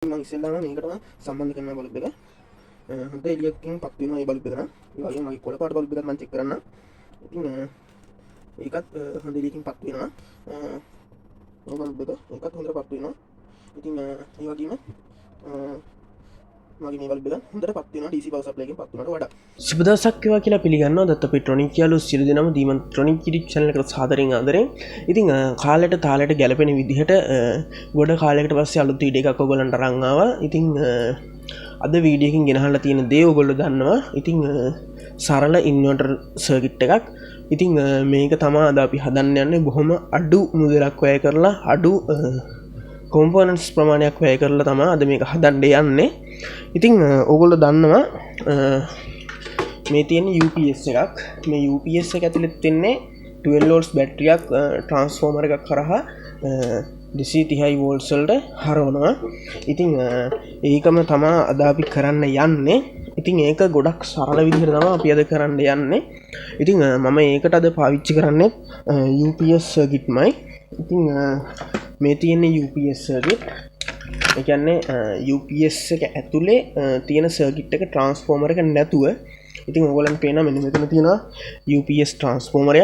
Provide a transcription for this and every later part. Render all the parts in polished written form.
මම ඉස්සෙල්ලාම මේකටම සම්බන්ධ කරන බල්බ් එක හොඳ එළියකින් පත් වෙනවා මේ බල්බ් එක නම්. ඒ වගේම මගේ කොළ පාට බල්බ් එකත් මම චෙක් කරන්න. ඉතින් ඒකත් හොඳ එළියකින් පත් වෙනවා. මේ බල්බ් එක ඒකත් හොඳට පත් වෙනවා. ඉතින් ඒ වගේම මගේ මේ බල්බ් එක හොඳට පත් වෙනවා DC power supply එකෙන් පත් වුණාට වඩා. සුබ දවසක් වේවා කියලා පිළිගන්නවා දත්ත අපි ට්‍රොනික් යාලු සියලු දෙනාම දීමන් ට්‍රොනික් YouTube channel එකට සාදරයෙන් ආදරෙන්. ඉතින් කාලයට තාලයට ගැලපෙන විදිහට ගොඩ කාලයකට පස්සේ අලුත් වීඩියෝ එකක් ඔයගොල්ලන්ට අරන් ආවා. ඉතින් අද වීඩියෝ එකකින් ගෙනහලා තියෙන දේ ඔයගොල්ලෝ දන්නවා. ඉතින් සරල ඉන්වර්ටර් සර්කිට් එකක්. ඉතින් මේක තමයි අද අපි හදන්න යන්නේ. බොහොම අඩු මුදලක් වැය කරලා අඩු කොම්පොනන්ට්ස් ප්‍රමාණයක් වැය කරලා තමයි අද මේක හදන්න යන්නේ. ඉතින් ඕගොල්ලෝ දන්නවා මේ තියෙන UPS එකක්. මේ UPS එක ඇතුළේ තියෙන්නේ 12 volts බැටරියක් ට්‍රාන්ස්ෆෝමර් එකක් කරහා 230 volts වලට හරවනවා. ඉතින් ඒකම තමයි අද අපි කරන්න යන්නේ. ඉතින් ඒක ගොඩක් සරල විදිහට තමයි අපි අද කරන්න යන්නේ. ඉතින් මම ඒකට අද පාවිච්චි කරන්නේ UPS සර්කිට්මයි. ඉතින් මේ තියෙන්නේ UPS සර්කිට්. ඒ කියන්නේ UPS එක ඇතුලේ තියෙන සර්කිට් එක ට්‍රාන්ස්ෆෝමර් එක නැතුව. ඉතින් ඔයගොල්ලන්ට පේනවා මෙන්න මෙතන තියෙනවා UPS ට්‍රාන්ස්ෆෝමරය.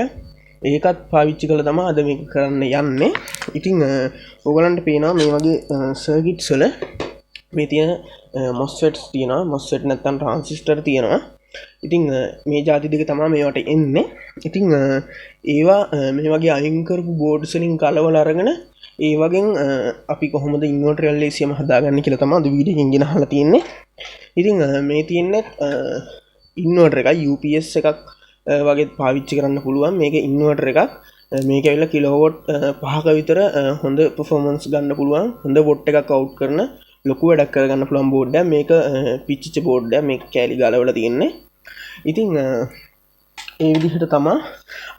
ඒකත් පාවිච්චි කරලා තමයි අද මේක කරන්න යන්නේ. ඉතින් ඔයගොල්ලන්ට පේනවා මේ වගේ සර්කිට්ස් වල මේ තියෙන MOSFETs තියෙනවා. MOSFET නැත්නම් ට්‍රාන්සිස්ටර් තියෙනවා. ඉතින් මේ જાති දෙක තමයි මේවට එන්නේ. ඉතින් ඒවා මේ වගේ අයින් කරපු බෝඩ්ස් වලින් කලවලා අරගෙන ඒ වගේ අපි කොහොමද ඉන්වර්ටර් LCM හදාගන්නේ කියලා තමයි අද වීඩියෝ එකකින් ගෙනහලා තියෙන්නේ. ඉතින් මේ තියෙන්නේ ඉන්වර්ටර් එකක් UPS එකක් වගේ පාවිච්චි කරන්න පුළුවන්. මේක ඉන්වර්ටර් එකක්. මේක ඇවිල්ලා කිලෝවොට් 5ක විතර හොඳ පර්ෆෝමන්ස් ගන්න පුළුවන්. හොඳ වොට් එකක් අවුට් කරන ලොකු වැඩක් කරගන්න පුළුවන් බෝඩ් එකක්. මේක පිච්චිච්ච බෝඩ් එකක්. මේක කෑලි ගලවලා තියෙන්නේ. ඉතින් ඒ විදිහට තමයි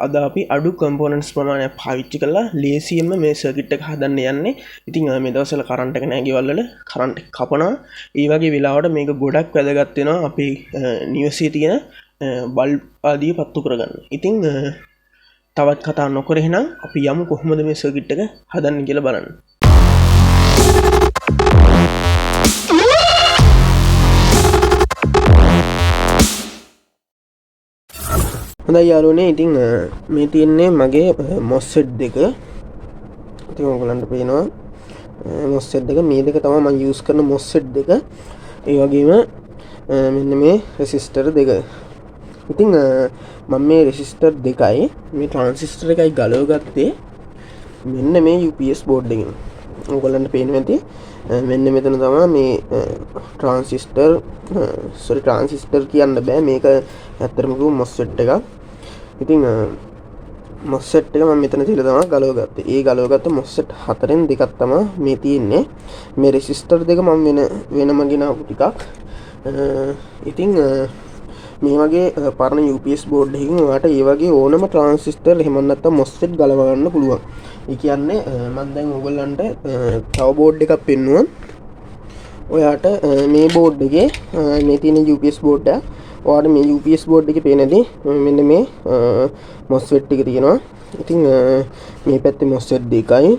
අද අපි අඩු කම්පොනන්ට්ස් ප්‍රමාණයක් පාවිච්චි කරලා ලේසියෙන්ම මේ සර්කිට් එක හදන්න යන්නේ. ඉතින් මේ දවස්වල කරන්ට් එක නැහැ ගෙවල් වල කරන්ට් එක කපනවා. ඒ වගේ වෙලාවට මේක ගොඩක් වැදගත් වෙනවා අපේ නිවසේ තියෙන බල්බ් ආදී පත්තු කරගන්න. ඉතින් තවත් කතා නොකර එහෙනම් අපි යමු කොහොමද මේ සර්කිට් එක හදන්න කියලා බලන්න. හොඳයි යාළුවනේ, ඉතින් මේ තියෙන්නේ මගේ MOSFET දෙක. ඉතින් ඔයගොල්ලන්ට පේනවා MOSFET දෙක. මේ දෙක තමයි මම යූස් කරන MOSFET දෙක. ඒ වගේම මෙන්න මේ රෙසිස්ටර් දෙක. ඉතින් මම මේ රෙසිස්ටර් දෙකයි මේ ට්‍රාන්සිස්ටර් එකයි ගලව ගත්තේ මෙන්න මේ UPS බෝඩ් එකෙන්. ඔයගොල්ලන්ට පේනවා ඇති මෙන්න මෙතන තමයි මේ ට්‍රාන්සිස්ටර් කියන්න බෑ. මේක ඇත්තටම කිව්ව MOSFET එකක්. ඉතින් MOSFET එක මම මෙතන තියලා තමයි ගලව ගත්තේ. ඒ ගලවගත්ත MOSFET හතරෙන් දෙකක් තමයි මේ තියෙන්නේ. මේ රෙසිස්ටර් දෙක මම වෙනම ගෙනාවු ටිකක්. ඉතින් මේ වගේ පරණ UPS බෝඩ් එකකින් ඔයාලට ඒ වගේ ඕනම ට්‍රාන්සිස්ටර් එහෙම නැත්නම් MOSFET ගලව ගන්න පුළුවන්. ඒ කියන්නේ මම දැන් ඔයගොල්ලන්ට තව බෝඩ් එකක් පෙන්නුවා. ඔයාට මේ බෝඩ් එකේ මේ තියෙන UPS බෝඩ් එක ඔයාට මේ UPS බෝඩ් එකේ පේනදී මෙන්න මේ MOSFET ටික තියෙනවා. ඉතින් මේ පැත්තේ MOSFET දෙකයි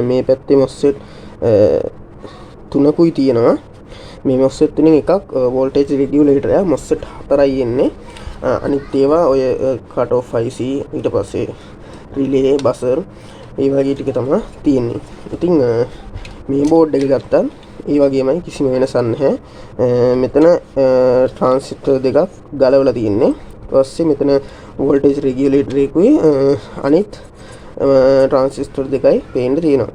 මේ පැත්තේ MOSFET තුනකුයි තියෙනවා. මේ MOSFET තුنين එකක් voltage regulator එක MOSFET හතරයි එන්නේ. අනිත් ඒවා ඔය cut off IC ඊට පස්සේ relay buzzer ඒ වගේ ටික තමයි තියෙන්නේ. ඉතින් මේ බෝඩ් එක ගත්තා ඒ වගේමයි කිසිම වෙනසක් නැහැ. මෙතන ට්‍රාන්සිස්ටර් දෙකක් ගලවලා තියෙන්නේ. ඊට පස්සේ මෙතන voltage regulator එකකුයි අනිත් ට්‍රාන්සිස්ටර් දෙකයි පේන්න තියෙනවා.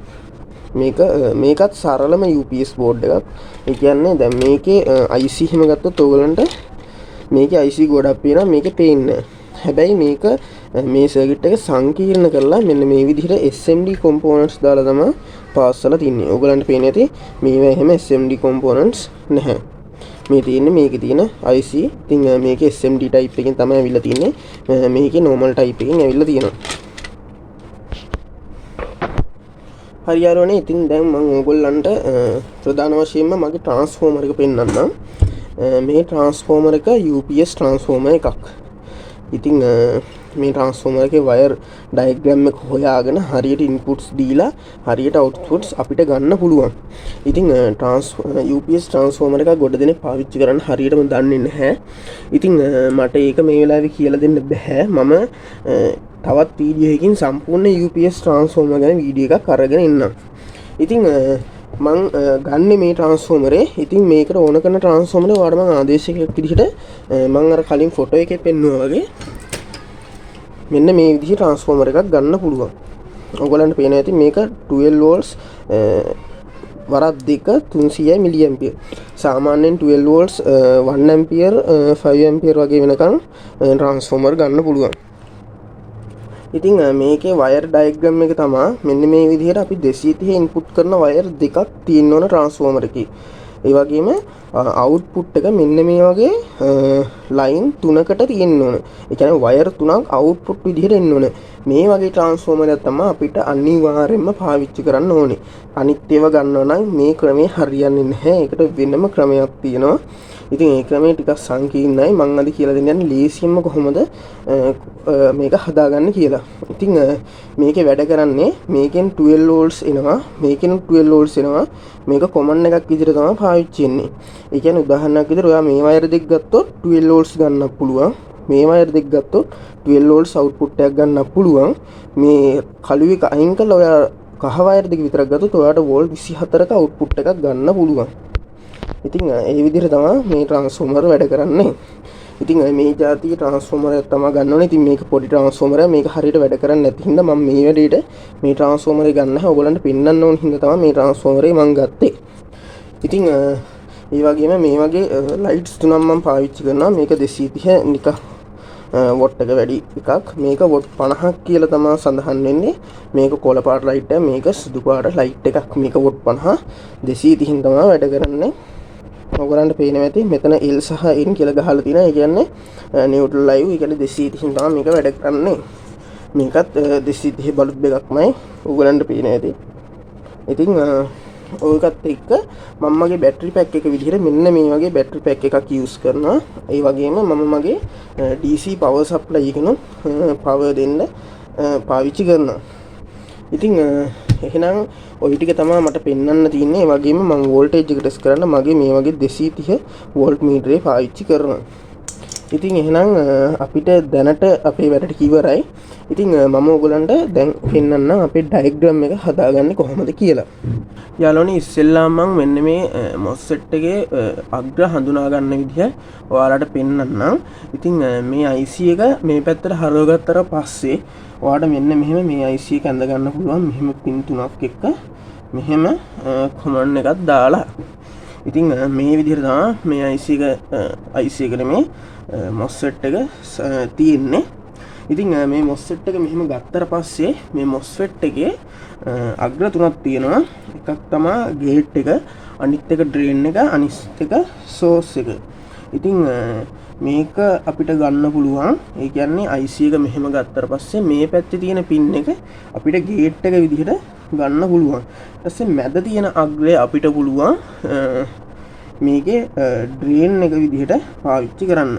මේකත් සරලම UPS බෝඩ් එකක්. ඒ කියන්නේ දැන් මේකේ IC හිම ගත්තොත් ඔයගලන්ට මේකේ IC ගොඩක් පේනවා. මේකේ පේන්නේ නැහැ. හැබැයි මේක මේ සර්කිට් එක සංකීර්ණ කරලා මෙන්න මේ විදිහට SMD components දාලා තමයි පාස් කරලා තින්නේ. ඔයගලන්ට පේන්නේ ඇති මේවා එහෙම SMD components නැහැ. මේ තියෙන්නේ මේකේ තියෙන IC. ඉතින් මේකේ SMD type එකකින් තමයි අවිල්ලා තින්නේ. මේකේ normal type එකකින් අවිල්ලා තියෙනවා. හරි යාළුවනේ, ඉතින් දැන් මම ඔයගොල්ලන්ට ප්‍රධාන වශයෙන්ම මගේ ට්‍රාන්ස්ෆෝමර් එක පෙන්වන්නම්. මේ ට්‍රාන්ස්ෆෝමර් එක UPS ට්‍රාන්ස්ෆෝමර් එකක්. ඉතිං මේ ට්‍රන්ස්ෆෝමර් එකේ වයර් ඩයග්‍රෑම් එක හොයාගෙන හරියට ඉන්පුට්ස් දීලා හරියට අවුට්පුට්ස් අපිට ගන්න පුළුවන්. ඉතිං UPS ට්‍රන්ස්ෆෝමර් එකක් ගොඩ දෙනෙක් පාවිච්චි කරන්න හරියටම දන්නේ නැහැ. ඉතිං මට ඒක මේ වෙලාවේ කියලා දෙන්න බෑ. මම තවත් වීඩියෝ එකකින් සම්පූර්ණ UPS ට්‍රන්ස්ෆෝමර් ගැන වීඩියෝ එකක් අරගෙන එන්නම්. ඉතිං මං ගන්න මේ ට්‍රන්ස්ෆෝමරේ ඉතින් මේකට ඕන කරන ට්‍රන්ස්ෆෝමරේ ඔයාලට මං ආදේශයක් විදිහට මං අර කලින් ෆොටෝ එකේ පෙන්නුවා වගේ මෙන්න මේ විදිහේ ට්‍රන්ස්ෆෝමර් එකක් ගන්න පුළුවන්. ඔයගොල්ලන්ට පේනවා ඇති මේක 12 volts වරක් දෙක 300 මිලි ඇම්පියර්. සාමාන්‍යයෙන් 12 volts 1 ඇම්පියර් 5 ඇම්පියර් වගේ වෙනකන් ට්‍රන්ස්ෆෝමර් ගන්න පුළුවන්. ඉතින් මේකේ වයර් ඩයග්‍රෑම් එක තමයි මෙන්න මේ විදිහට අපි 230 ඉන්පුට් කරන වයර් දෙකක් තියෙන්න ඕන ට්‍රාන්ස්ෆෝමර් එකේ. ඒ වගේම අවුට්පුට් එක මෙන්න මේ වගේ ලයින් 3කට තියෙන්න ඕන. ඒ කියන්නේ වයර් 3ක් අවුට්පුට් විදිහට එන්න ඕන. මේ වගේ ට්‍රාන්ස්ෆෝමර් එකක් තමයි අපිට අනිවාර්යයෙන්ම පාවිච්චි කරන්න ඕනේ. අනිත් ඒවා ගන්නවා නම් මේ ක්‍රමේ හරියන්නේ නැහැ. ඒකට වෙනම ක්‍රමයක් තියෙනවා. ඉතින් ඒ ක්‍රමේ ටිකක් සංකීර්ණයි. මම අද කියලා දෙන්න යන්නේ ලේසියෙන්ම කොහොමද මේක හදාගන්න කියලා. ඉතින් මේකේ වැඩ කරන්නේ මේකෙන් 12 volts එනවා. මේකෙන් 12 volts එනවා. මේක කොමන් එකක් විදිහට තමයි පාවිච්චි වෙන්නේ. ඒ කියන්නේ උදාහරණයක් විදිහට ඔයා මේ වයර් දෙක ගත්තොත් 12 volts ගන්නත් පුළුවන්. මේ වයර් දෙක ගත්තොත් 12 volts output එකක් ගන්නත් පුළුවන්. මේ කළු එක අයින් කරලා ඔයා කහ වයර් දෙක විතරක් ගත්තොත් ඔයාට volt 24ක output එකක් ගන්න පුළුවන්. ඉතින් ඒ විදිහට තමයි මේ ට්‍රාන්ස්ෆෝමර් වැඩ කරන්නේ. ඉතින් මේ જાතිය ට්‍රාන්ස්ෆෝමර් එක තමයි ගන්න ඕනේ. ඉතින් මේක පොඩි ට්‍රාන්ස්ෆෝමර් එකක්. මේක හරියට වැඩ කරන්නේ නැති හින්දා මම මේ වැඩේට මේ ට්‍රාන්ස්ෆෝමර් එක ගන්න නැහැ. ඔයගොල්ලන්ට පෙන්වන්න ඕන හින්දා තමයි මේ ට්‍රාන්ස්ෆෝමර් එක මම ගත්තේ. ඉතින් ඒ වගේම මේ වගේ ලයිට්ස් තුනක් මම පාවිච්චි කරනවා. මේක 230 නික වොට් එක වැඩි එකක්. මේක වොට් 50ක් කියලා තමයි සඳහන් වෙන්නේ. මේක කොළ පාට ලයිට් එක, මේක සුදු පාට ලයිට් එකක්. මේක වොට් 50 230න් තමයි වැඩ කරන්නේ. ඔයගොල්ලන්ට පේනවා ඇති මෙතන L සහ N කියලා ගහලා තියෙනවා. ඒ කියන්නේ නියුට්‍රල් ලයිව්. ඒ කියන්නේ 230න් තමයි මේක වැඩ කරන්නේ. මේකත් 230 බල්බ් එකක්මයි. ඔයගොල්ලන්ට පේනවා ඇති. ඉතින් ඔයකත් එක්ක මම මගේ බැටරි පැක් එක විදිහට මෙන්න මේ වගේ බැටරි පැක් එකක් යූස් කරනවා. ඒ වගේම මම මගේ DC power supply එකන power දෙන්න පාවිච්චි කරනවා. ඉතින් එහෙනම් ඔය ටික තමයි මට පෙන්වන්න තියෙන්නේ. ඒ වගේම මම වෝල්ටේජ් එක ටෙස්ට් කරන්න මගේ මේ වගේ 230 වෝල්ට් මීටරේ පාවිච්චි කරනවා. ඉතින් එහෙනම් අපිට දැනට අපේ වැඩට කිවරයි. ඉතින් මම ඔයගලන්ට දැන් පෙන්වන්නම් අපේ ඩයග්‍රෑම් එක හදාගන්නේ කොහොමද කියලා. යාළුවනි ඉස්සෙල්ලාම මම මෙන්න මේ MOSFET එකේ අග්‍ර හඳුනා ගන්න විදිහ ඔයාලට පෙන්වන්නම්. ඉතින් මේ IC එක මේ පැත්තට හරවගත්තට පස්සේ ඔයාලට මෙන්න මෙහෙම මේ IC එක ඇඳ ගන්න පුළුවන්. මෙහෙම පින් තුනක් එක්ක මෙහෙම කොමන් එකක් දාලා. ඉතින් මේ විදිහට තමයි මේ IC එකට මේ MOSFET එක තියෙන්නේ. ඉතින් මේ MOSFET එක මෙහෙම ගත්තට පස්සේ මේ MOSFET එකේ අග්‍ර තුනක් තියෙනවා. එකක් තමයි ගේට් එක, අනිත් එක ඩ්‍රේන් එක, අනිත් එක සෝස් එක. ඉතින් මේක අපිට ගන්න පුළුවන්. ඒ කියන්නේ IC එක මෙහෙම ගත්තට පස්සේ මේ පැත්තේ තියෙන පින් එක අපිට ගේට් එක විදිහට ගන්න පුළුවන්. ඊට පස්සේ මැද තියෙන අග්‍රය අපිට පුළුවන් මේකේ ඩ්‍රේන් එක විදිහට පාවිච්චි කරන්න.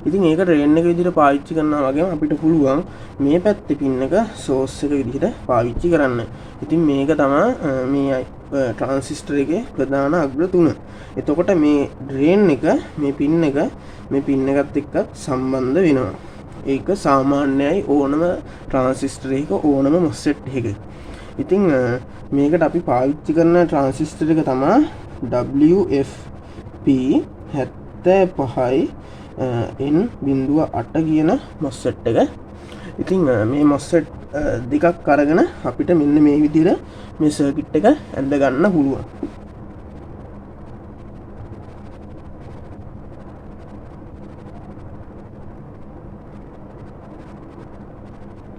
ඉතින් ඒක ඩ්‍රේන් එක විදිහට පාවිච්චි කරනවා වගේම අපිට පුළුවන් මේ පැත්තේ පින් එක සෝස් එක විදිහට පාවිච්චි කරන්න. ඉතින් මේක තමයි මේ ට්‍රාන්සිස්ටර් එකේ ප්‍රධාන අග්‍ර තුන. එතකොට මේ ඩ්‍රේන් එක මේ පින් එකත් එක්ක සම්බන්ධ වෙනවා. ඒක සාමාන්‍යයි ඕනම ට්‍රාන්සිස්ටර් එකක ඕනම MOSFET එකක. ඉතින් මේකට අපි පාවිච්චි කරන ට්‍රාන්සිස්ටර් එක තමයි WFP 75 N.8 කියන MOSFET එක. ඉතින් මේ MOSFET දෙකක් අරගෙන අපිට මෙන්න මේ විදිහට මේ සර්කිට් එක ඇඳ ගන්න පුළුවන්.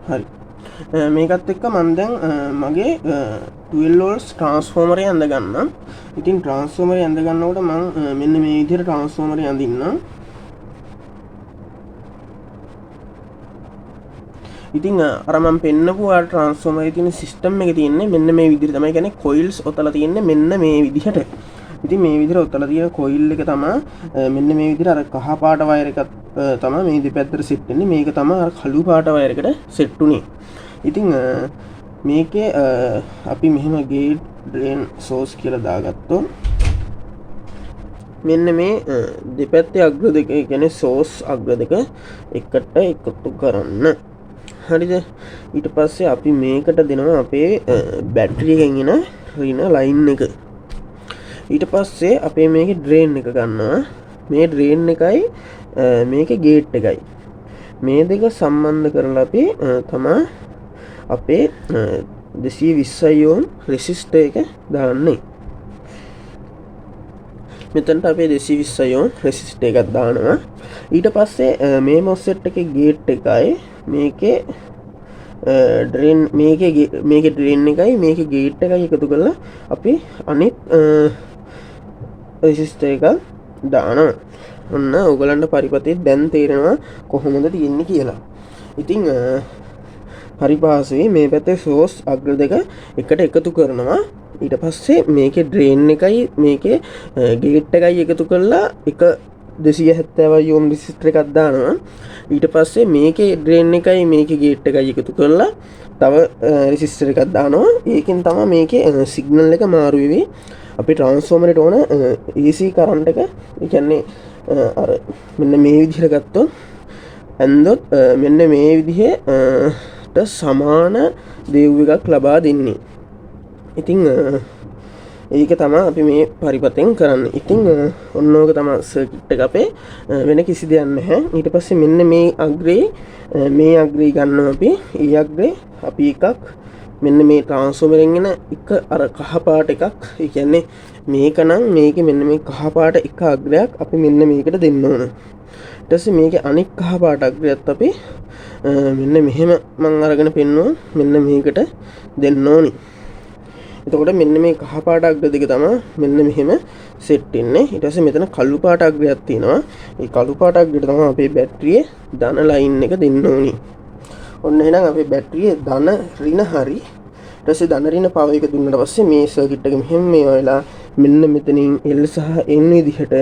හරි. මේකත් එක්ක මම දැන් මගේ 12 volts ට්‍රාන්ස්ෆෝමරය ඇඳ ගන්නම්. ඉතින් ට්‍රාන්ස්ෆෝමරය ඇඳ ගන්නකොට මම මෙන්න මේ විදිහට ට්‍රාන්ස්ෆෝමරය අඳින්නම්. ඉතින් අර මම පෙන්නපු ආ ට්‍රාන්ස්ෆෝමර් එකේ තියෙන සිස්ටම් එක තියෙන්නේ මෙන්න මේ විදිහට තමයි. කියන්නේ කොයිල්ස් ඔතලා තියෙන්නේ මෙන්න මේ විදිහට. ඉතින් මේ විදිහට ඔතලා තියෙන කොයිල් එක තමයි මෙන්න මේ විදිහට අර කහ පාට වයර් එකත් තමයි මේ දෙපැත්තට සෙට් වෙන්නේ. මේක තමයි අර කළු පාට වයර් එකට සෙට් උනේ. ඉතින් මේකේ අපි මෙහෙම ගේට් ඩ්‍රේන් සෝස් කියලා දාගත්තොත් මෙන්න මේ දෙපැත්තේ අග්‍ර දෙක කියන්නේ සෝස් අග්‍ර දෙක එකට එකතු කරන්න. හරිද? ඊට පස්සේ අපි මේකට දෙනවා අපේ බැටරි එකෙන් එන රින ලයින් එක. ඊට පස්සේ අපේ මේකේ ඩ්‍රේන් එක ගන්නවා. මේ ඩ්‍රේන් එකයි මේකේ ගේට් එකයි මේ දෙක සම්බන්ධ කරලා අපි තමයි අපේ 220 ඕම් රෙසිස්ටර් එක දාන්නේ. මෙතනට අපේ 220 ඕම් රෙසිස්ටර් එකක් දානවා. ඊට පස්සේ මේ MOSFET එකේ ගේට් එකයි මේකේ ඩ්‍රේන් මේකේ ඩ්‍රේන් එකයි මේකේ ගේට් එකයි එකතු කරලා අපි අනිත් රෙසිස්ටර් එක දානවා. ඔන්න ඔයගලන්ට පරිපතේ දැන් තේරෙනවා කොහොමද තියෙන්නේ කියලා. ඉතින් පරිපාසුවේ මේ පැත්තේ සෝස් අග්‍ර දෙක එකට එකතු කරනවා. ඊට පස්සේ මේකේ ඩ්‍රේන් එකයි මේකේ ගේට් එකයි එකතු කරලා එක 270 ඕම් රෙසිස්ටර් එකක් දානවා. ඊට පස්සේ මේකේ ඩ්‍රේන් එකයි මේකේ ගේට් එකයි එකතු කරලා තව රෙසිස්ටර් එකක් දානවා. ඒකෙන් තමයි මේකේ සිග්නල් එක මාරු වෙවි. අපි ට්‍රාන්ස්ෆෝමරේට ඕන AC කරන්ට් එක ඒ කියන්නේ අර මෙන්න මේ විදිහට ගත්තොත් ඇන්දොත් මෙන්න මේ විදිහට සමාන දේව් එකක් ලබා දෙන්නේ. ඉතින් ඒක තමයි අපි මේ පරිපතෙන් කරන්නේ. ඉතින් ඔන්න ඕක තමයි සර්කිට් එක අපේ වෙන කිසි දෙයක් නැහැ. ඊට පස්සේ මෙන්න මේ අග්‍රේ ගන්නවා අපි. ඊ අග්‍රේ අපි එකක් මෙන්න මේ ට්‍රාන්ස්ෆෝමරෙන් එන එක අර කහ පාට එකක්. ඒ කියන්නේ මේක නම් මේකේ මෙන්න මේ කහ පාට එක අග්‍රයක් අපි මෙන්න මේකට දෙන්න ඕන. ඊට පස්සේ මේකේ අනික් කහ පාට අග්‍රයත් අපි මෙන්න මෙහෙම මම අරගෙන පෙන්නුවා මෙන්න මේකට දෙන්න ඕනි. එතකොට මෙන්න මේ කහ පාට අග්‍ර දෙක තමයි මෙන්න මෙහෙම සෙට් වෙන්නේ. ඊට පස්සේ මෙතන කළු පාට අග්‍රයක් තියෙනවා. ඒ කළු පාට අග්‍රයට තමයි අපේ බැටරියේ ධන ලයින් එක දෙන්න ඕනි. ඔන්න එහෙනම් අපේ බැටරියේ ධන ඍණ හරි. ඊට පස්සේ ධන ඍණ පව එක දුන්නාට පස්සේ මේ සර්කිට් එක මෙහෙම මේ වෙලා මෙන්න මෙතනින් L සහ N විදිහට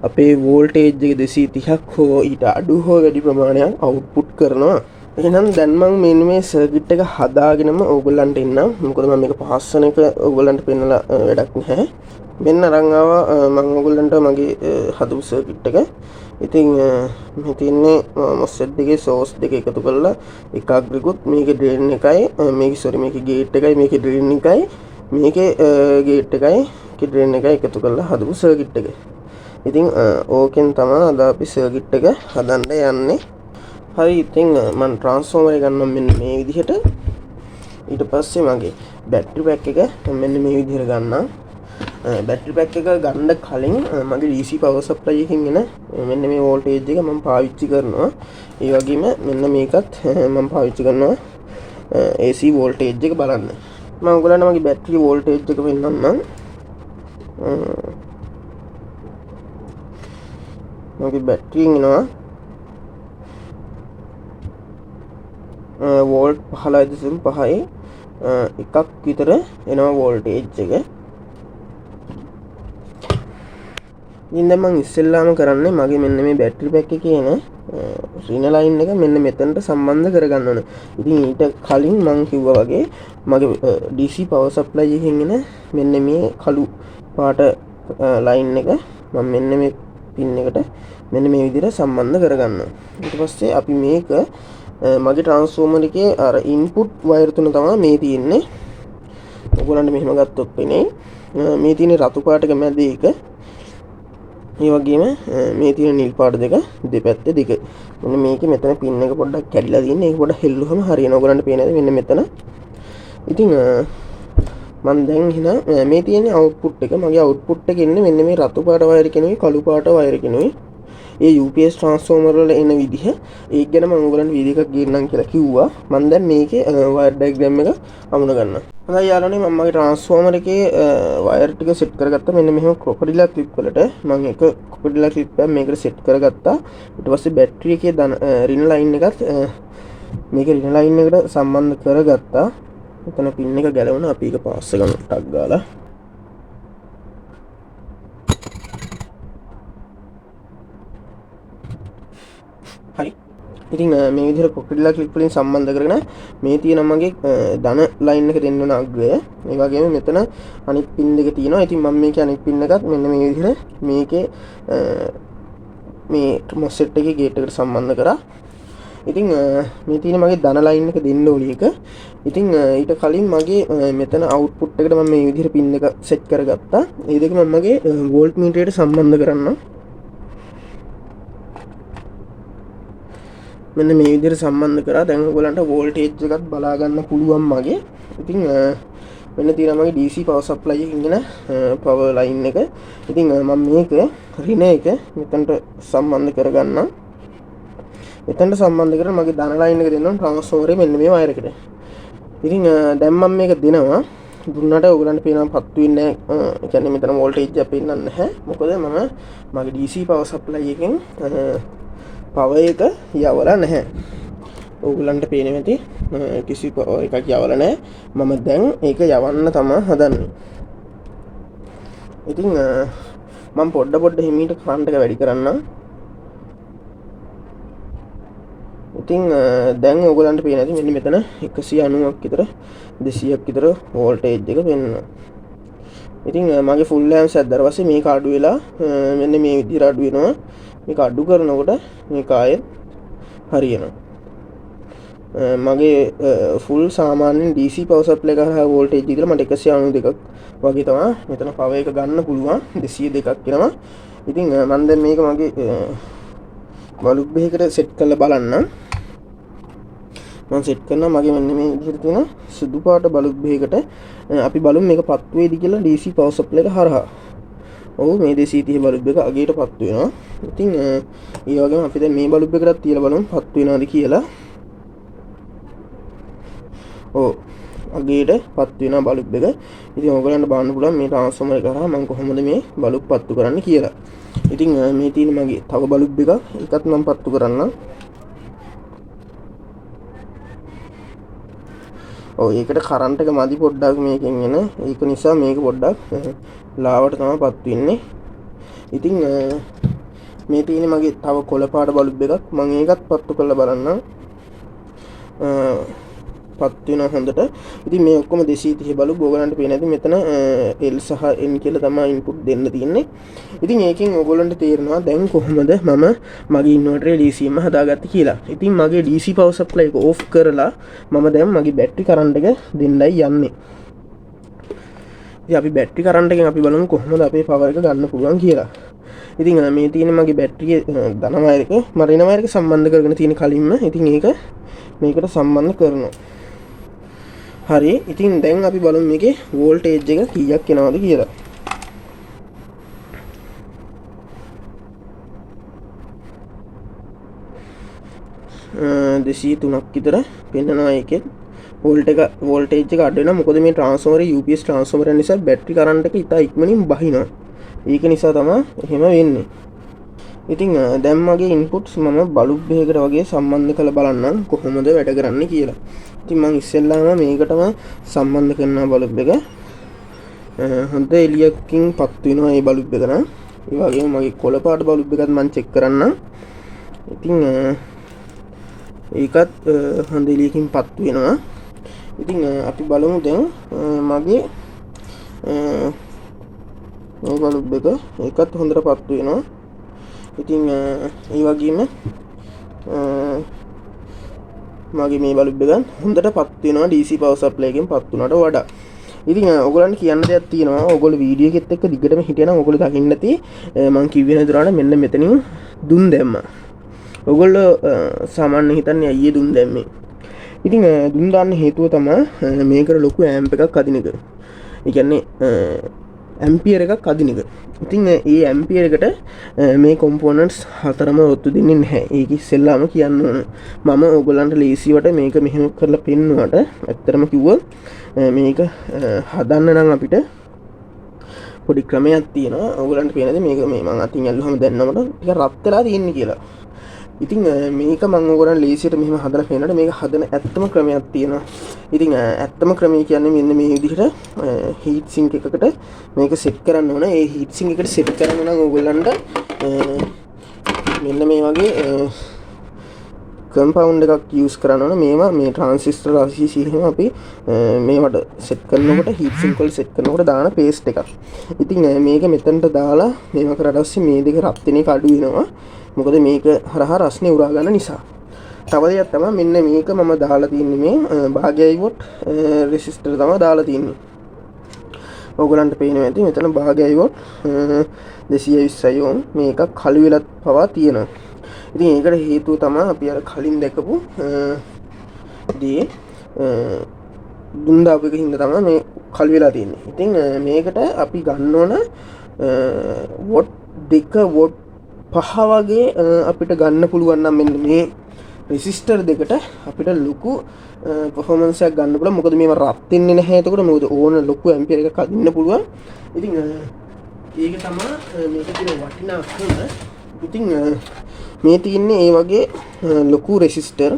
අපේ වෝල්ටේජ් එක 230ක් හෝ ඊට අඩු හෝ වැඩි ප්‍රමාණයක් අවුට්පුට් කරනවා. එහෙනම් දැන් මම මේ සර්කිට් එක හදාගෙනම ඕගොල්ලන්ට එන්නම්. මොකද මම මේක පහස්සන එක ඕගොල්ලන්ට පෙන්නලා වැඩක් නැහැ. මෙන්න අරන් ආවා මම ඕගොල්ලන්ට මගේ හදපු සර්කිට් එක. ඉතින් මේ තියෙන්නේ MOSFET දෙකේ සෝස් දෙක එකතු කරලා එකක් ග්‍රිකුත් මේකේ ඩ්‍රේන් එකයි මේකේ ගේට් එකයි මේකේ ඩ්‍රේන් එකයි මේකේ ගේට් එකයි ඩ්‍රේන් එකයි එකතු කරලා හදපු සර්කිට් එක. ඉතින් ඕකෙන් තමයි අද අපි සර්කිට් එක හදන්න යන්නේ. හරි ඉතින් මම ට්‍රාන්ස්ෆෝමර් එක ගන්නම් මෙන්න මේ විදිහට. ඊට පස්සේ මගේ බැටරි පැක් එක මෙන්න මේ විදිහට ගන්නම්. බැටරි පැක් එක ගන්න කලින් මගේ DC පවර් සප්ලයි එකකින් එන මෙන්න මේ වෝල්ටේජ් එක මම පාවිච්චි කරනවා. ඒ වගේම මෙන්න මේකත් මම පාවිච්චි කරනවා AC වෝල්ටේජ් එක බලන්න. මම ඔයගලන්ට මගේ බැටරි වෝල්ටේජ් එක පෙන්නන්නම්. මගේ බැටරියෙන් එනවා වෝල්ට් 15.5 එකක් විතර එනවා වෝල්ටේජ් එක. ඉතින් දැන් මම ඉස්සෙල්ලාම කරන්නේ මගේ මෙන්න මේ බැටරි පැක් එකේ එන රින ලයින් එක මෙන්න මෙතනට සම්බන්ධ කරගන්න ඕන. ඉතින් ඊට කලින් මම කිව්වා වගේ මගේ DC පවර් සප්ලයි එකෙන් එන මෙන්න මේ කළු පාට ලයින් එක මම මෙන්න මේ පින් එකට මෙන්න මේ විදිහට සම්බන්ධ කරගන්නවා. ඊට පස්සේ අපි මේක මගේ ට්‍රාන්ස්ෆෝමර් එකේ අර ඉන්පුට් වයර් තුන තමයි මේ තියෙන්නේ. ඔයගොල්ලන්ට මෙහෙම ගත්තොත් වෙන්නේ මේ තියෙන රතු පාට එක මැද එක. ඒ වගේම මේ තියෙන නිල් පාට දෙක දෙපැත්තේ දෙක. මෙන්න මේකේ මෙතන පින් එක පොඩ්ඩක් කැඩිලා තියෙන්නේ. ඒක පොඩ්ඩක් හෙල්ලුවම හරියනවා. ඔයගොල්ලන්ට පේනද මෙන්න මෙතන. ඉතින් මම දැන් එහෙනම් මේ තියෙන අවුට්පුට් එක මගේ අවුට්පුට් එක ඉන්නේ මෙන්න මේ රතු පාට වයර් කෙනුයි කළු පාට වයර් කෙනුයි. ඒ UPS ට්‍රාන්ස්ෆෝමර් වල එන විදිහ ඒක ගැන මම ඔයගොල්ලන්ට වීඩියෝ එකක් ගේන්නම් කියලා කිව්වා. මම දැන් මේකේ වයර් ඩයග්‍රෑම් එක අමුණ ගන්නවා. හොඳයි යාළුවනේ මම මගේ ට්‍රාන්ස්ෆෝමර් එකේ වයර් ටික සෙට් කරගත්තා. මෙන්න මෙහෙම ක්‍රොකොඩිලා ක්ලිප් වලට මම එක ක්‍රොකොඩිලා ක්ලිප් එකක් මේකට සෙට් කරගත්තා. ඊට පස්සේ බැටරි එකේ රින ලයින් එකත් මේකේ රින ලයින් එකට සම්බන්ධ කරගත්තා. එතන පින් එක ගැලවුණා. අපි ඒක පාස් ගමු ටක් ගාලා. ඉතින් මේ විදිහට කොකටිලා ක්ලිප් වලින් සම්බන්ධ කරගෙන මේ තියෙන මගේ ධන ලයින් එක දෙන්න ඕන අග්‍රය. ඒ වගේම මෙතන අනිත් පින් දෙක තියෙනවා. ඉතින් මම මේකේ අනිත් පින් එකත් මෙන්න මේ විදිහට මේකේ මේ මොස්ෆෙට් එකේ ගේට් එකට සම්බන්ධ කරා. ඉතින් මේ තියෙන මගේ ධන ලයින් එක දෙන්න ඕනි එක. ඉතින් ඊට කලින් මගේ මෙතන අවුට්පුට් එකට මම මේ විදිහට පින් එක සෙට් කරගත්තා. ඒ දෙක මම මගේ වෝල්ට් මීටරයට සම්බන්ධ කරන්නම්. මෙන්න මේ විදිහට සම්බන්ධ කරා. දැන් ඔයගලන්ට වෝල්ටේජ් එකත් බලා ගන්න පුළුවන් මගේ. ඉතින් මෙන්න තියෙනවා මගේ DC power supply එකකින් එන power line එක. ඉතින් මම මේක රිලේ එක මෙතනට සම්බන්ධ කරගන්නම්. එතනට සම්බන්ධ කරලා මගේ ධන ලයින් එක දෙන්නම් ට්‍රාන්ස්ෆෝමරේ මෙන්න මේ වයර් එකට. ඉතින් දැන් මම මේක දෙනවා. දුන්නට ඔයගලන්ට පේනවා පත්තු වෙන්නේ නැහැ. ඒ කියන්නේ මෙතන වෝල්ටේජ් එක පෙන්නන්නේ නැහැ. මොකද මම මගේ DC power supply එකෙන් පවර් එක යවලා නැහැ. ඕගලන්ට පේනවා ඇති කිසි පවර් එකක් යවලා නැහැ. මම දැන් ඒක යවන්න තමයි හදන්නේ. ඉතින් මම පොඩ්ඩ හිමීට කරන්ට් එක වැඩි කරන්නම්. ඉතින් දැන් ඕගලන්ට පේනවා ඇති මෙන්න මෙතන 190ක් විතර 200ක් විතර වෝල්ටේජ් එක පෙන්වනවා. ඉතින් මගේ ෆුල් ලෑම්ප්ස් ඇද්දාට පස්සේ මේක අඩු වෙලා මෙන්න මේ විදිහට අඩු වෙනවා. මේක අඩු කරනකොට මේක ආයෙත් හරියනවා. මගේ ෆුල් සාමාන්‍යයෙන් DC power supply එක හරහා වෝල්ටේජ් එක මට 192ක් වගේ තමයි මෙතන පවර් එක ගන්න පුළුවන්. 202ක් වෙනවා. ඉතින් මම දැන් මේක මගේ බල්බ් එකකට සෙට් කරලා බලන්න. මම සෙට් කරනවා මගේ මෙන්න මේ විදිහට තියෙන සුදු පාට බල්බ් එකකට අපි බලමු මේක පත් වේද කියලා DC power supply එක හරහා. ඔව් මේ 230 බල්බ් එක අගේට පත් වෙනවා. ඉතින් ඒ වගේම අපි දැන් මේ බල්බ් එකටත් තියලා බලමු පත් වෙනවද කියලා. ඔව් අගේට පත් වෙනවා බල්බ් එක. ඉතින් ඔයගලන්ට බලන්න පුළුවන් මේ ට්‍රාන්ස්ෆෝමර් එක කරා මම කොහොමද මේ බල්බ් පත්තු කරන්න කියලා. ඉතින් මේ තියෙන මගේ තව බල්බ් එකක් ඒකත් මම පත්තු කරන්නම්. ඔව් ඒකට කරන්ට් එක මදි පොඩ්ඩක් මේකෙන් එන. ඒක නිසා මේක පොඩ්ඩක් ලාවට තමයි පත් වෙන්නේ. ඉතින් මේ තියෙන මගේ තව කොළ පාට බල්බ් එකක් මම ඒකත් පත්තු කරලා බලන්නම්. පත් වෙනවා හොඳට. ඉතින් මේ ඔක්කොම 230 බලු ඕගලන්ට පේන ඇති මෙතන L සහ N කියලා තමයි ඉන්පුට් දෙන්න තියෙන්නේ. ඉතින් ඒකෙන් ඕගලන්ට තේරෙනවා දැන් කොහොමද මම මගේ ඉන්වර්ටරේ DC එක හදාගත්තේ කියලා. ඉතින් මගේ DC power supply එක ඕෆ් කරලා මම දැන් මගේ බැටරි කරන්ට් එක දෙන්නයි යන්නේ. ඉතින් අපි බැටරි කරන්ට් එකෙන් අපි බලමු කොහොමද අපේ පවර් එක ගන්න පුළුවන් කියලා. ඉතින් මේ තියෙන මගේ බැටරියේ ධන වයර් එක මම ඍණ වයර් එක සම්බන්ධ කරගෙන තියෙන කලින්ම ඉතින් ඒක මේකට සම්බන්ධ කරනවා. හරි. ඉතින් දැන් අපි බලමු මේකේ වෝල්ටේජ් එක කීයක් එනවද කියලා. දෙසිය 3ක් විතර පෙන්නනවා ඒකෙත්. වෝල්ටේජ් එක අඩු වෙනවා. මොකද මේ ට්‍රාන්ස්ෆෝමරේ UPS ට්‍රාන්ස්ෆෝමර් නිසා බැටරි කරන්ට් එක ඉතා ඉක්මනින් බහිනවා. ඒක නිසා තමයි එහෙම වෙන්නේ. ඉතින් දැන් මගේ ඉන්පුට්ස් මම බල්බ් එකකට වගේ සම්බන්ධ කරලා බලන්නම් කොහොමද වැඩ කරන්නේ කියලා. ඉතින් මම ඉස්සෙල්ලාම මේකටම සම්බන්ධ කරනවා බල්බ් එක. හොඳ එළියකින් පත් වෙනවා මේ බල්බ් එක නම්. ඒ වගේම මගේ කොළ පාට බල්බ් එකත් මම චෙක් කරන්නම්. ඉතින් ඒකත් හොඳ එළියකින් පත් වෙනවා. ඉතින් අපි බලමු දැන් මගේ මේ බල්බ් එක ඒකත් හොඳට පත් වෙනවා. ඉතින් ඒ වගේම මගේ මේ බල්බ් එක හොඳට පත් වෙනවා DC power supply එකෙන් පත් වුණාට වඩා. ඉතින් ඔයගොල්ලන්ට කියන්න දෙයක් තියෙනවා. ඔයගොල්ලෝ වීඩියෝ එකෙත් එක්ක දිගටම හිටියනම් ඔයගොල්ලෝ දකින්න ඇති මම කිව්වේ නේද මෙන්න මෙතනින් දුම් දැම්මා. ඔයගොල්ලෝ සාමාන්‍ය හිතන්නේ අයියේ දුම් දැම්මේ. ඉතින් දුම් දාන්න හේතුව තමයි මේකට ලොකු ඇම්ප් එකක් අදින එක. ඒ කියන්නේ ඇම්පියර් එකක් අදින එක. ඉතින් ඒ ඇම්පියර් එකට මේ කොම්පොනන්ට්ස් හතරම ඔත්තු දෙන්නේ නැහැ. ඒක ඉස්සෙල්ලාම කියන්න ඕන. මම ඕගොල්ලන්ට ලේසියට මේක මෙහෙම කරලා පෙන්නුවට ඇත්තටම කිව්වොත් මේක හදන්න නම් අපිට පොඩි ක්‍රමයක් තියෙනවා. ඕගොල්ලන්ට පේනද මේක මේ මම අතින් ඇල්ලුවම දැන්නමට ටික රත් වෙලා තියෙන්නේ කියලා. ඉතින් මේක මම ඕගොල්ලන් ලේසියට මෙහෙම හදලා පෙන්නනට මේක හදන ඇත්තම ක්‍රමයක් තියෙනවා. ඉතින් ඇත්තම ක්‍රමය කියන්නේ මෙන්න මේ විදිහට හීට් සින්ක් එකකට මේක සෙට් කරන්න ඕන. ඒ හීට් සින්ක් එකට සෙට් කරන්න නම් ඕගොල්ලන්ට මෙන්න මේ වගේ කම්පවුන්ඩ් එකක් යූස් කරන්න ඕන. මේවා මේ ට්‍රාන්සිස්ටර් RCC එහෙම අපි මේවට සෙට් කරනකොට හීට් සින්ක් වල සෙට් කරනකොට දාන පේස්ට් එකක්. ඉතින් මේක මෙතනට දාලා මේවා කරලා පස්සේ මේ දෙක රත් වෙන එක අඩු වෙනවා. මොකද මේක හරහා රස්නේ උරා ගන්න නිසා. තව දෙයක් තමයි මෙන්න මේක මම දාලා තින්නේ මේ භාගයයි වොට් රෙසිස්ටර් තමයි දාලා තින්නේ. ඔයගලන්ට පේනවා ඇති මෙතන භාගයයි වොට් 220 ඕම් මේක කළු වෙලත් පවා තියෙනවා. ඉතින් ඒකට හේතුව තමයි අපි අර කලින් දැකපු දේ දුන්දාපු එක හින්දා තමයි මේ කළු වෙලා තියෙන්නේ. ඉතින් මේකට අපි ගන්න ඕන වොට් 2 වොට් 5 වගේ අපිට ගන්න පුළුවන් නම් මෙන්න මේ රෙසිස්ටර් දෙකට අපිට ලොකු පර්ෆෝමන්ස් එකක් ගන්න පුළුවන්. මොකද මේව රත් වෙන්නේ නැහැ. එතකොට මොකද ඕන ලොකු ඇම්පියර් එකක් අදින්න පුළුවන්. ඉතින් ඒක තමයි මේක තියෙන වටිනාකම. ඉතින් මේ තියෙන්නේ ඒ වගේ ලොකු රෙසිස්ටර්.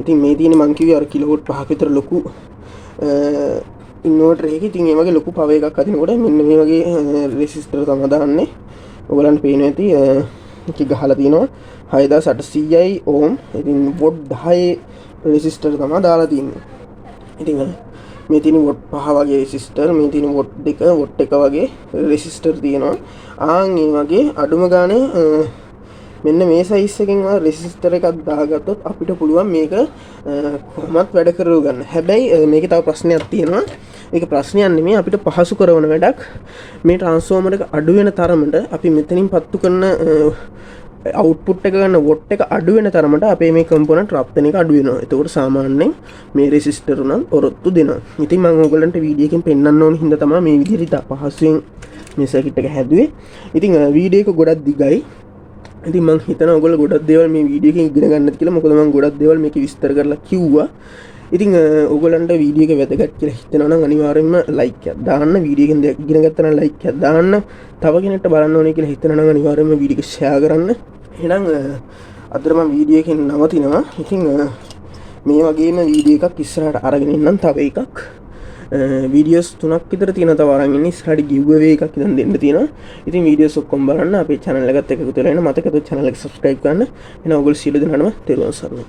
ඉතින් මේ තියෙන්නේ මං කිව්වේ අර කිලෝවොට් 5ක විතර ලොකු ඉන්වර්ටර් එකක. ඉතින් ඒ වගේ ලොකු පවර් එකක් අදිනකොට මෙන්න මේ වගේ රෙසිස්ටර් තමයි දාන්නේ. ඔයගලන්ට පේනවා ඇති ඒක ගහලා තියෙනවා 6800යි ඕම්. ඉතින් වොට් 10 රෙසිස්ටර් තමයි දාලා තියෙන්නේ. ඉතින් මේ තියෙන වොට් 5 වගේ රෙසිස්ටර්, මේ තියෙන වොට් 2 වොට් 1 වගේ රෙසිස්ටර් තියෙනවා. ආන් මේ වගේ අඩුම ගානේ මෙන්න මේ සයිස් එකෙන් රෙසිස්ටර් එකක් දාගත්තොත් අපිට පුළුවන් මේක කොහොමත් වැඩ කරව ගන්න. හැබැයි මේකේ තව ප්‍රශ්නයක් තියෙනවා. ඒක ප්‍රශ්නයක් නෙමෙයි, අපිට පහසු කරන වැඩක්. මේ ට්‍රාන්ස්ෆෝමර් එක අඩු වෙන තරමට අපි මෙතනින් පත්තු කරන අවුට්පුට් එක ගන්න වොට් එක අඩු වෙන තරමට අපේ මේ කම්පොනන්ට් රත් වෙන එක අඩු වෙනවා. එතකොට සාමාන්‍යයෙන් මේ රෙසිස්ටර් උනත් ඔරොත්තු දෙනවා. ඉතින් මම ඔයගලන්ට වීඩියෝ එකෙන් පෙන්නන්න ඕන හින්දා තමයි මේ විදිහට පහසුවෙන් මේ සර්කිට් එක හැදුවේ. ඉතින් වීඩියෝ එක ගොඩක් දිගයි. ඉතින් මම හිතනවා ඔයගොල්ලෝ ගොඩක් දේවල් මේ වීඩියෝ එකෙන් ඉගෙන ගන්නත් කියලා. මොකද මම ගොඩක් දේවල් මේකේ විස්තර කරලා කිව්වා. ඉතින් ඔයගොල්ලන්ට වීඩියෝ එක වැදගත් කියලා හිතෙනවා නම් අනිවාර්යයෙන්ම ලයික් එකක් දාන්න. වීඩියෝ එකෙන් දෙයක් ඉගෙන ගත්තා නම් ලයික් එකක් දාන්න. තව කෙනෙක්ට බලන්න ඕනේ කියලා හිතෙනවා නම් අනිවාර්යයෙන්ම වීඩියෝ එක ෂෙයා කරන්න. එහෙනම් අදට මම වීඩියෝ එකෙන් නවතිනවා. ඉතින් මේ වගේම වීඩියෝ එකක් ඉස්සරහට අරගෙන ඉන්නම්. තව එකක් වීඩියෝස් 3ක් විතර තියෙනවා තව අරන් ඉන්නේ. ඉස්සරහට giveaway එකක් ඉදන් දෙන්න තියෙනවා. ඉතින් වීඩියෝස් ඔක්කොම බලන්න අපේ channel එකත් එකතු වෙලා ඉන්න. මතකද channel එක subscribe කරන්න. එහෙනම් ඔයගොල්ලෝ සියලු දෙනාටම තෙරුවන් සරණයි.